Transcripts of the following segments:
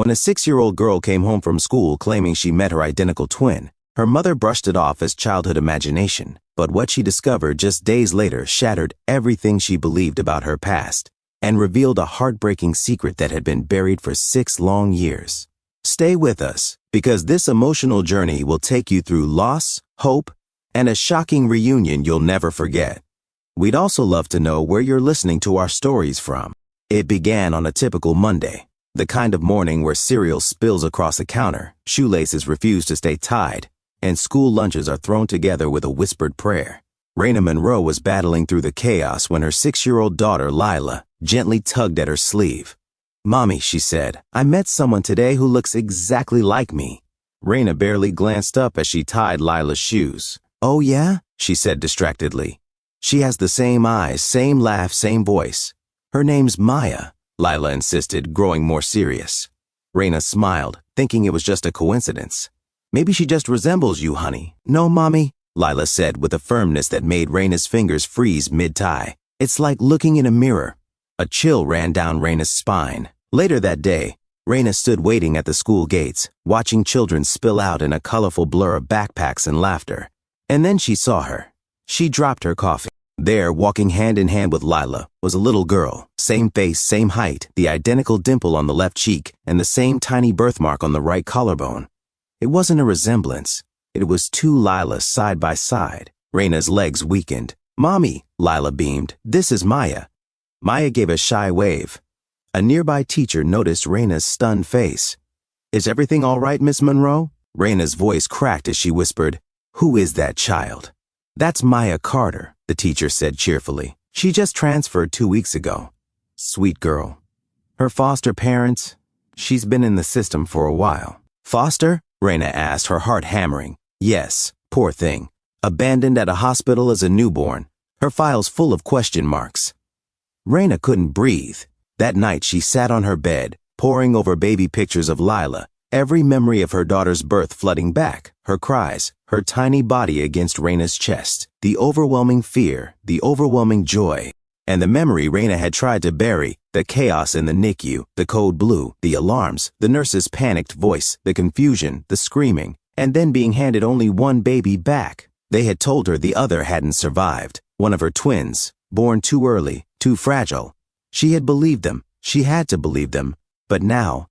When a 6-year-old girl came home from school claiming she met her identical twin, her mother brushed it off as childhood imagination, but what she discovered just days later shattered everything she believed about her past and revealed a heartbreaking secret that had been buried for 6 long years. Stay with us, because this emotional journey will take you through loss, hope, and a shocking reunion you'll never forget. We'd also love to know where you're listening to our stories from. It began on a typical Monday, the kind of morning where cereal spills across the counter, shoelaces refuse to stay tied, and school lunches are thrown together with a whispered prayer. Raina Monroe was battling through the chaos when her 6-year-old daughter, Lila, gently tugged at her sleeve. "Mommy," she said, "I met someone today who looks exactly like me." Raina barely glanced up as she tied Lila's shoes. "Oh yeah?" she said distractedly. "She has the same eyes, same laugh, same voice." "Her name's Maya," Lila insisted, growing more serious. Raina smiled, thinking it was just a coincidence. "Maybe she just resembles you, honey." "No, Mommy," Lila said with a firmness that made Raina's fingers freeze mid-tie. "It's like looking in a mirror." A chill ran down Raina's spine. Later that day, Raina stood waiting at the school gates, watching children spill out in a colorful blur of backpacks and laughter. And then she saw her. She dropped her coffee. There, walking hand in hand with Lila, was a little girl. Same face, same height, the identical dimple on the left cheek, and the same tiny birthmark on the right collarbone. It wasn't a resemblance. It was 2 Lilas side by side. Raina's legs weakened. "Mommy," Lila beamed, "this is Maya." Maya gave a shy wave. A nearby teacher noticed Raina's stunned face. "Is everything all right, Miss Monroe?" Raina's voice cracked as she whispered, "Who is that child?" "That's Maya Carter," the teacher said cheerfully. "She just transferred 2 weeks ago." "Sweet girl." "Her foster parents?" "She's been in the system for a while." "Foster?" Raina asked, her heart hammering. "Yes, poor thing. Abandoned at a hospital as a newborn. Her file's full of question marks." Raina couldn't breathe. That night she sat on her bed, poring over baby pictures of Lila, every memory of her daughter's birth flooding back, her cries, her tiny body against Raina's chest, the overwhelming fear, the overwhelming joy, and the memory Raina had tried to bury, the chaos in the NICU, the code blue, the alarms, the nurse's panicked voice, the confusion, the screaming, and then being handed only one baby back. They had told her the other hadn't survived, one of her twins, born too early, too fragile. She had believed them. She had to believe them. But now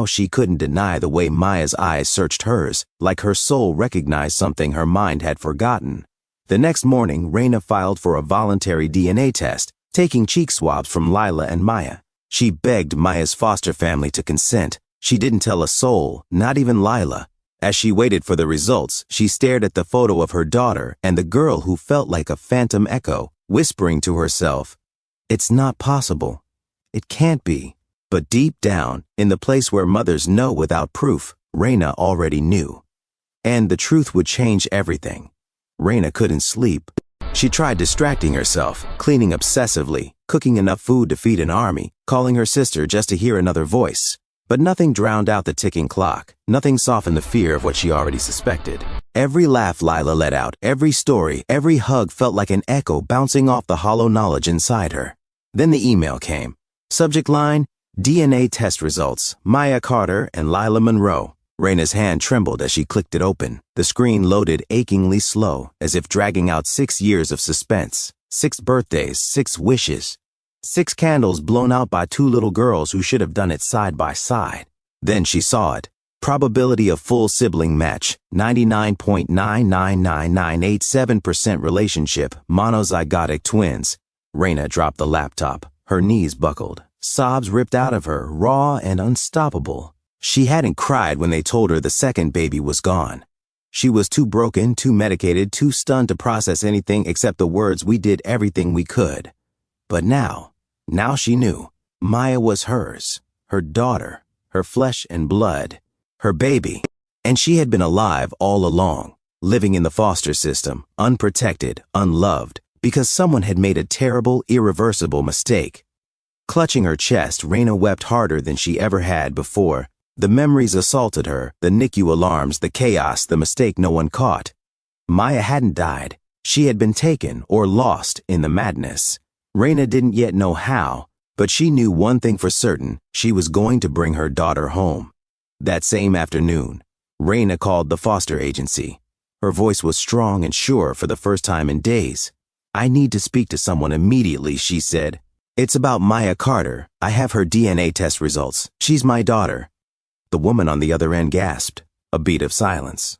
she couldn't deny the way Maya's eyes searched hers, like her soul recognized something her mind had forgotten. The next morning, Raina filed for a voluntary DNA test, taking cheek swabs from Lila and Maya. She begged Maya's foster family to consent. She didn't tell a soul, not even Lila. As she waited for the results, she stared at the photo of her daughter and the girl who felt like a phantom echo, whispering to herself, "It's not possible. It can't be." But deep down, in the place where mothers know without proof, Raina already knew. And the truth would change everything. Raina couldn't sleep. She tried distracting herself, cleaning obsessively, cooking enough food to feed an army, calling her sister just to hear another voice. But nothing drowned out the ticking clock. Nothing softened the fear of what she already suspected. Every laugh Lila let out, every story, every hug felt like an echo bouncing off the hollow knowledge inside her. Then the email came. Subject line, DNA test results, Maya Carter and Lila Monroe. Raina's hand trembled as she clicked it open. The screen loaded achingly slow, as if dragging out 6 years of suspense. 6 birthdays, 6 wishes. 6 candles blown out by 2 little girls who should have done it side by side. Then she saw it. Probability of full sibling match, 99.99987% relationship, monozygotic twins. Raina dropped the laptop. Her knees buckled. Sobs ripped out of her, raw and unstoppable. She hadn't cried when they told her the second baby was gone. She was too broken, too medicated, too stunned to process anything except the words, "We did everything we could." But now she knew. Maya was hers, her daughter, her flesh and blood, her baby. And she had been alive all along, living in the foster system, unprotected, unloved, because someone had made a terrible, irreversible mistake. Clutching her chest, Raina wept harder than she ever had before. The memories assaulted her, the NICU alarms, the chaos, the mistake no one caught. Maya hadn't died. She had been taken or lost in the madness. Raina didn't yet know how, But she knew one thing for certain: she was going to bring her daughter home. That same afternoon, Raina called the foster agency. Her voice was strong and sure for the first time in days. "I need to speak to someone immediately," she said. "It's about Maya Carter. I have her DNA test results. She's my daughter." The woman on the other end gasped. A beat of silence.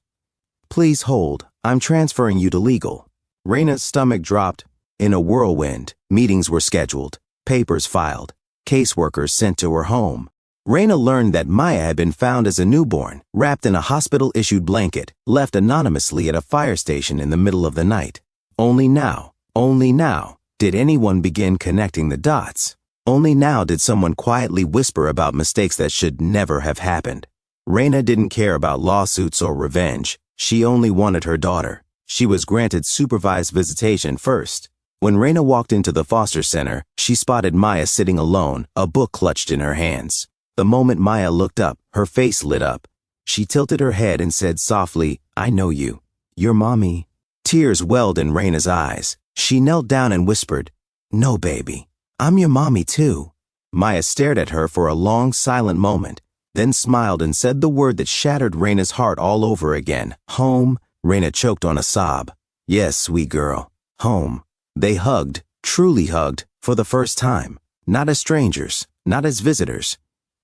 "Please hold. I'm transferring you to legal." Raina's stomach dropped. In a whirlwind, meetings were scheduled, papers filed, caseworkers sent to her home. Raina learned that Maya had been found as a newborn, wrapped in a hospital-issued blanket, left anonymously at a fire station in the middle of the night. Only now, did anyone begin connecting the dots. Only now did someone quietly whisper about mistakes that should never have happened. Raina didn't care about lawsuits or revenge. She only wanted her daughter. She was granted supervised visitation first. When Raina walked into the foster center, she spotted Maya sitting alone, a book clutched in her hands. The moment Maya looked up, her face lit up. She tilted her head and said softly, "I know you. You're Mommy." Tears welled in Raina's eyes. She knelt down and whispered, "No, baby. I'm your mommy too." Maya stared at her for a long, silent moment, then smiled and said the word that shattered Raina's heart all over again. "Home." Raina choked on a sob. "Yes, sweet girl. Home." They hugged, truly hugged, for the first time. Not as strangers, not as visitors,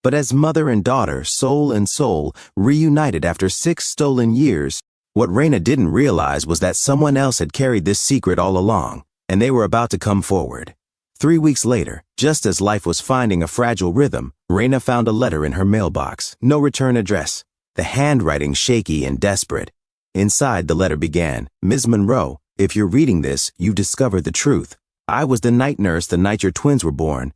but as mother and daughter, soul and soul, reunited after 6 stolen years. What Raina didn't realize was that someone else had carried this secret all along, and they were about to come forward. 3 weeks later, just as life was finding a fragile rhythm, Raina found a letter in her mailbox, no return address, the handwriting shaky and desperate. Inside, the letter began, "Ms. Monroe, if you're reading this, you discovered the truth. I was the night nurse the night your twins were born."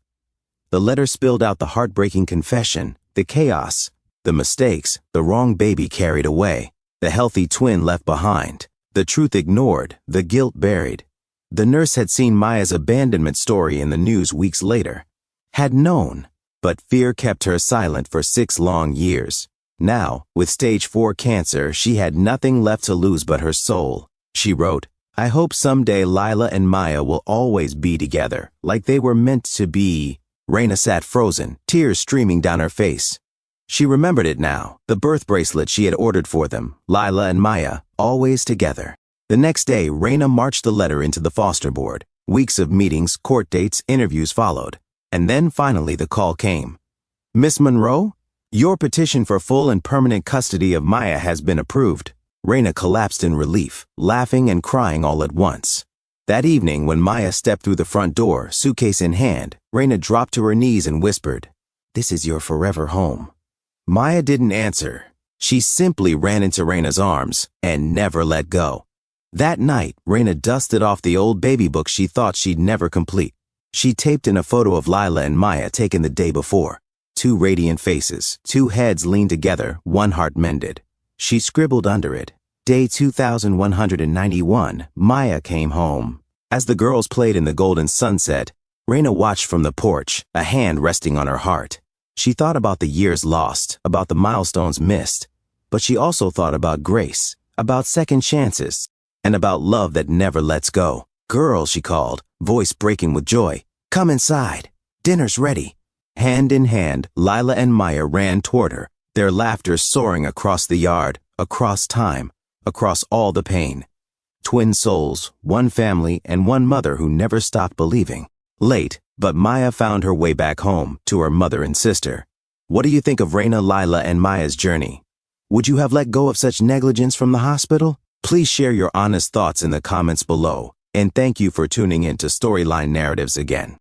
The letter spilled out the heartbreaking confession, the chaos, the mistakes, the wrong baby carried away, the healthy twin left behind, the truth ignored, the guilt buried. The nurse had seen Maya's abandonment story in the news weeks later, had known, but fear kept her silent for 6 long years. Now, with stage 4 cancer, she had nothing left to lose but her soul. She wrote, "I hope someday Lila and Maya will always be together, like they were meant to be." Raina sat frozen, tears streaming down her face. She remembered it now, the birth bracelet she had ordered for them, Lila and Maya, always together. The next day, Raina marched the letter into the foster board. Weeks of meetings, court dates, interviews followed. And then finally the call came. "Miss Monroe, your petition for full and permanent custody of Maya has been approved." Raina collapsed in relief, laughing and crying all at once. That evening, when Maya stepped through the front door, suitcase in hand, Raina dropped to her knees and whispered, "This is your forever home." Maya didn't answer. She simply ran into Raina's arms and never let go. That night, Raina dusted off the old baby book she thought she'd never complete. She taped in a photo of Lila and Maya taken the day before. 2 radiant faces, 2 heads leaned together, 1 heart mended. She scribbled under it, "Day 2191, Maya came home." As the girls played in the golden sunset, Raina watched from the porch, a hand resting on her heart. She thought about the years lost, about the milestones missed, but she also thought about grace, about second chances, and about love that never lets go. "Girl," she called, voice breaking with joy, "come inside. Dinner's ready." Hand in hand, Lila and Maya ran toward her, their laughter soaring across the yard, across time, across all the pain. Twin souls, 1 family, and 1 mother who never stopped believing. Late, but Maya found her way back home, to her mother and sister. What do you think of Raina, Lila, and Maya's journey? Would you have let go of such negligence from the hospital? Please share your honest thoughts in the comments below, and thank you for tuning in to Storyline Narratives again.